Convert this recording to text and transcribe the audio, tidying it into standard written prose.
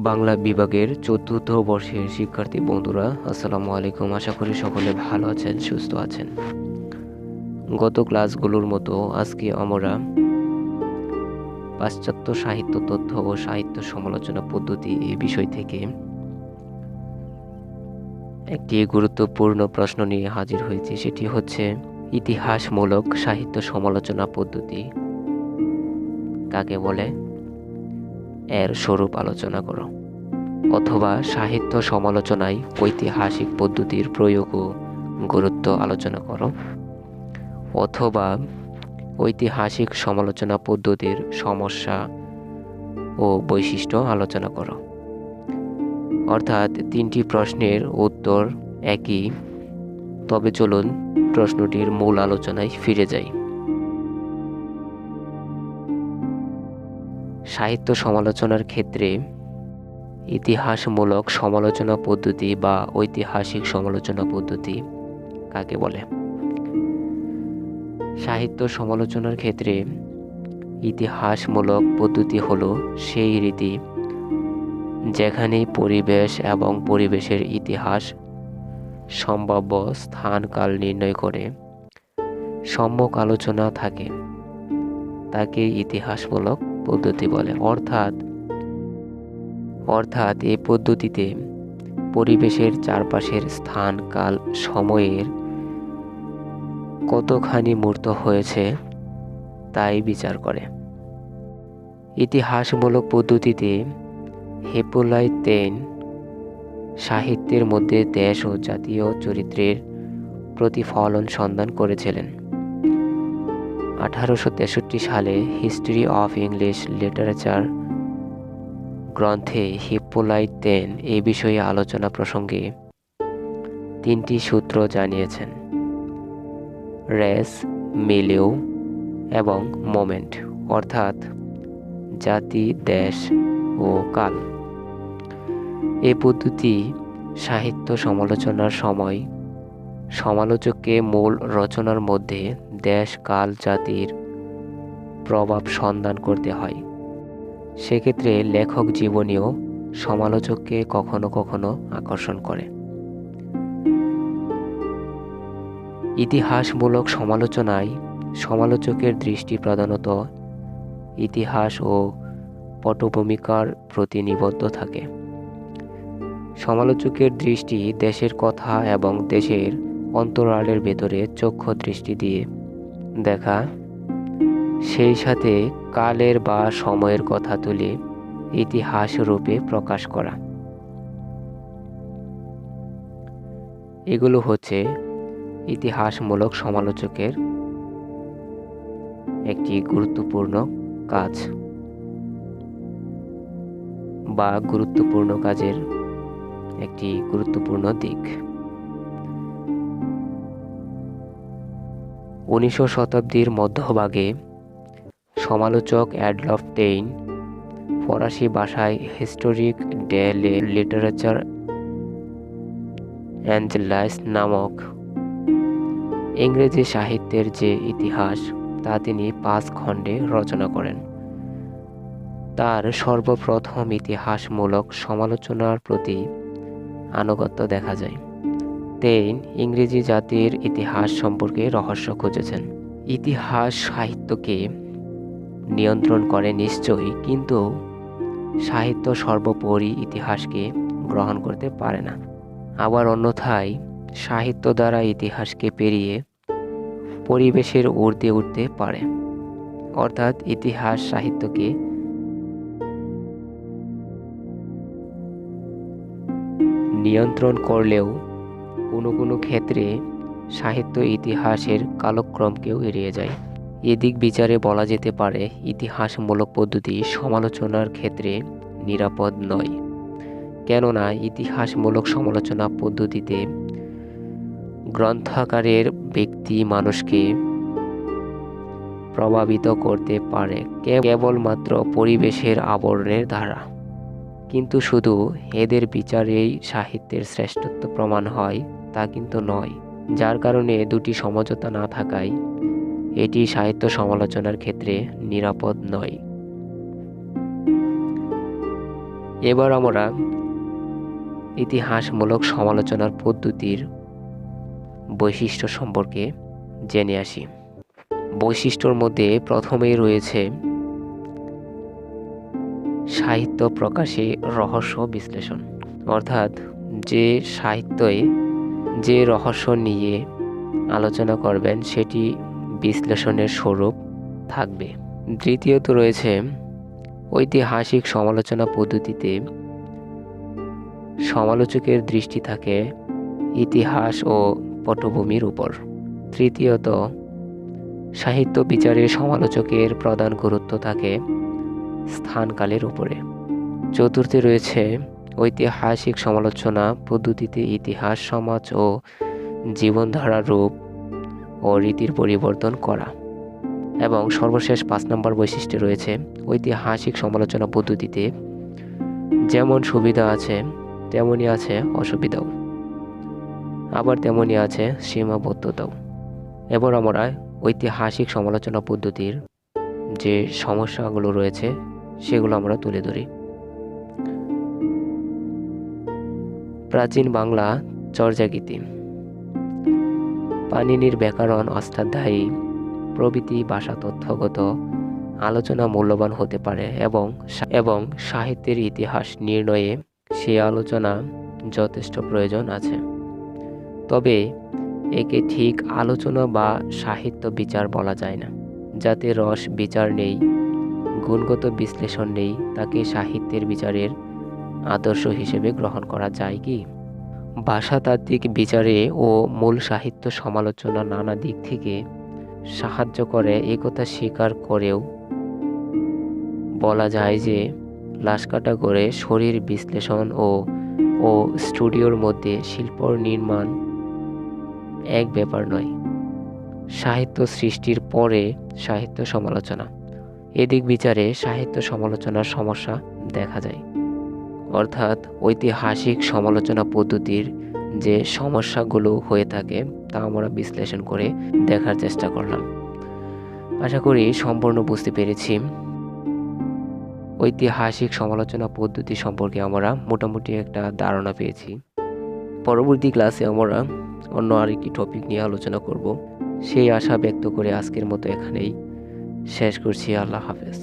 বাংলা বিভাগের ৪র্থ বর্ষের শিক্ষার্থী বন্ধুরা, আসসালামু আলাইকুম। আশা করি সকলে ভালো আছেন, সুস্থ আছেন। গত ক্লাসগুলোর মতো আজকে আমরা পাশ্চাত্য সাহিত্য তথ্য ও সাহিত্য সমালোচনা পদ্ধতি এই বিষয় থেকে একটি গুরুত্বপূর্ণ প্রশ্ন নিয়ে হাজির হয়েছি। সেটি হচ্ছে ইতিহাসমূলক সাহিত্য সমালোচনা পদ্ধতি কাকে বলে, এর স্বরূপ আলোচনা করো। অথবা সাহিত্য সমালোচনায় ঐতিহাসিক পদ্ধতির প্রয়োগ ও গুরুত্ব আলোচনা করো। অথবা ঐতিহাসিক সমালোচনা পদ্ধতির সমস্যা ও বৈশিষ্ট্য আলোচনা করো। অর্থাৎ তিনটি প্রশ্নের উত্তর একই। তবে চলুন প্রশ্নটির মূল আলোচনায় ফিরে যাই। সাহিত্য সমালোচনার ক্ষেত্রে ইতিহাসমূলক সমালোচনা পদ্ধতি বা ঐতিহাসিক সমালোচনা পদ্ধতি কাকে বলে? সাহিত্য সমালোচনার ক্ষেত্রে ইতিহাসমূলক পদ্ধতি হলো সেই রীতি যেখানে পরিবেশ এবং পরিবেশের ইতিহাস সম্ভাব্য স্থান কাল নির্ণয় করে সম্যক আলোচনা থাকে, তাকে ইতিহাসমূলক পদ্ধতি বলে। অর্থাৎ এই পদ্ধতিতে পরিবেশের চারপাশের স্থান কাল সময়ের কতখানি মূর্ত হয়েছে তাই বিচার করে। ইতিহাসমূলক পদ্ধতিতে হেপোলাইতেন সাহিত্যের মধ্যে দেশ ও জাতীয় চরিত্রের প্রতিফলন সন্ধান করেছিলেন। 1863 সালে হিস্ট্রি অফ ইংলিশ লিটারেচার গ্রন্থে হিপ্পোলাইতেন এই বিষয়ে আলোচনা প্রসঙ্গে তিনটি সূত্র জানিয়েছেন: রেস, মিলিউ এবং মোমেন্ট, অর্থাৎ জাতি, দেশ ও কাল। এই পদ্ধতি সাহিত্য সমালোচনার সময় সমালোচককে মূল রচনার মধ্যে দেশ, কাল, জাতির প্রভাব সন্ধান করতে হয়। সেক্ষেত্রে লেখক জীবনীও সমালোচককে কখনো কখনো আকর্ষণ করে। ইতিহাসমূলক সমালোচনায় সমালোচকের দৃষ্টি প্রধানত ইতিহাস ও পটভূমিকার প্রতি নিবদ্ধ থাকে। সমালোচকের দৃষ্টি দেশের কথা এবং দেশের অন্তরালের ভেতরে চক্ষু দৃষ্টি দিয়ে দেখা, সেই সাথে কালের বা সময়ের কথা তুলে ইতিহাস রূপে প্রকাশ করা। এগুলো হচ্ছে ইতিহাসমূলক সমালোচকের একটি গুরুত্বপূর্ণ কাজ বা গুরুত্বপূর্ণ কাজের একটি গুরুত্বপূর্ণ দিক। 19 শতাব্দীর মধ্যভাগে সমালোচক অ্যাডলফ টেইন ফরাসি ভাষায় হিস্টোরিক ডে লিটারেচার অ্যাঞ্জেলাইস নামক ইংরেজি সাহিত্যের যে ইতিহাস তা তিনি 5 খণ্ডে রচনা করেন। তার সর্বপ্রথম ইতিহাসমূলক সমালোচনার প্রতি আনুগত্য দেখা যায়। টেইন ইংরেজি জাতির ইতিহাস সম্পর্কে রহস্য খুঁজেছেন। ইতিহাস সাহিত্যকে নিয়ন্ত্রণ করে নিশ্চয়ই, কিন্তু সাহিত্য সর্বোপরি ইতিহাসকে গ্রহণ করতে পারে না। আবার অন্যথায় সাহিত্য দ্বারা ইতিহাসকে পেরিয়ে পরিবেশের ঊর্ধ্বে উঠতে পারে। অর্থাৎ ইতিহাস সাহিত্যকে নিয়ন্ত্রণ করলেও কোনো কোনো ক্ষেত্রে সাহিত্য ইতিহাসের কালক্রমকেও এড়িয়ে যায়। এদিক বিচারে বলা যেতে পারে ইতিহাসমূলক পদ্ধতি সমালোচনার ক্ষেত্রে নিরাপদ নয়, কেননা ইতিহাসমূলক সমালোচনা পদ্ধতিতে গ্রন্থাকারের ব্যক্তি মানুষকে প্রভাবিত করতে পারে কেবলমাত্র পরিবেশের আবরণের দ্বারা। কিন্তু শুধু এদের বিচারেই সাহিত্যের শ্রেষ্ঠত্ব প্রমাণ হয় তা কিন্তু নয়, যার কারণে দুটি সমঝোতা না থাকায় এটি সাহিত্য সমালোচনার ক্ষেত্রে নিরাপদ নয়। এবার আমরা ইতিহাসমূলক সমালোচনার পদ্ধতির বৈশিষ্ট্য সম্পর্কে জেনে আসি। বৈশিষ্ট্যর মধ্যে প্রথমেই রয়েছে সাহিত্য প্রকাশে রহস্য বিশ্লেষণ, অর্থাৎ যে সাহিত্যে যে রহস্য নিয়ে আলোচনা করবেন সেটি বিশ্লেষণের স্বরূপ থাকবে। দ্বিতীয়ত রয়েছে ঐতিহাসিক সমালোচনা পদ্ধতিতে সমালোচকের দৃষ্টি থাকে ইতিহাস ও পটভূমির উপর। তৃতীয়ত সাহিত্য বিচারে সমালোচকের প্রধান গুরুত্ব থাকে স্থানকালের উপরে। চতুর্থে রয়েছে ঐতিহাসিক সমালোচনা পদ্ধতিতে ইতিহাস, সমাজ ও জীবনধারার রূপ ও রীতির পরিবর্তন করা। এবং সর্বশেষ 5 নম্বর বৈশিষ্ট্যে রয়েছে ঐতিহাসিক সমালোচনা পদ্ধতিতে যেমন সুবিধা আছে তেমনই আছে অসুবিধাও, আবার তেমনই আছে সীমাবদ্ধতাও। এবার আমরা ঐতিহাসিক সমালোচনা পদ্ধতির যে সমস্যাগুলো রয়েছে সেগুলো আমরা তুলে ধরি। প্রাচীন বাংলা চর্যাগীতি, পাণিনির ব্যাকরণ, অষ্টাধ্যায়ী প্রভৃতি ভাষা তথ্যগত আলোচনা মূল্যবান হতে পারে এবং সাহিত্যের ইতিহাস নির্ণয়ে সে আলোচনা যথেষ্ট প্রয়োজন আছে। তবে একে ঠিক আলোচনা বা সাহিত্য বিচার বলা যায় না। যাতে রস বিচার নেই, গুণগত বিশ্লেষণ নেই, তাকে সাহিত্যের বিচারের আদর্শ হিসেবে গ্রহণ করা যায় কি? ভাষাতাত্ত্বিক বিচারে ও মূল সাহিত্য সমালোচনা নানা দিক থেকে সাহায্য করে একথা স্বীকার করেও বলা যায় যে লাশকাটা করে শরীর বিশ্লেষণ ও স্টুডিওর মধ্যে শিল্প নির্মাণ এক ব্যাপার নয়। সাহিত্য সৃষ্টির পরে সাহিত্য সমালোচনা, এদিক বিচারে সাহিত্য সমালোচনার সমস্যা দেখা যায়। অর্থাৎ ঐতিহাসিক সমালোচনা পদ্ধতির যে সমস্যাগুলো হয়ে থাকে তা আমরা বিশ্লেষণ করে দেখার চেষ্টা করলাম। আশা করি সম্পূর্ণ বুঝতে পেরেছি। ঐতিহাসিক সমালোচনা পদ্ধতি সম্পর্কে আমরা মোটামুটি একটা ধারণা পেয়েছি। পরবর্তী ক্লাসে আমরা অন্য আরেকটি টপিক নিয়ে আলোচনা করব। সেই আশা ব্যক্ত করে আজকের মতো এখানেই শেষ করছি। আল্লাহ হাফেজ।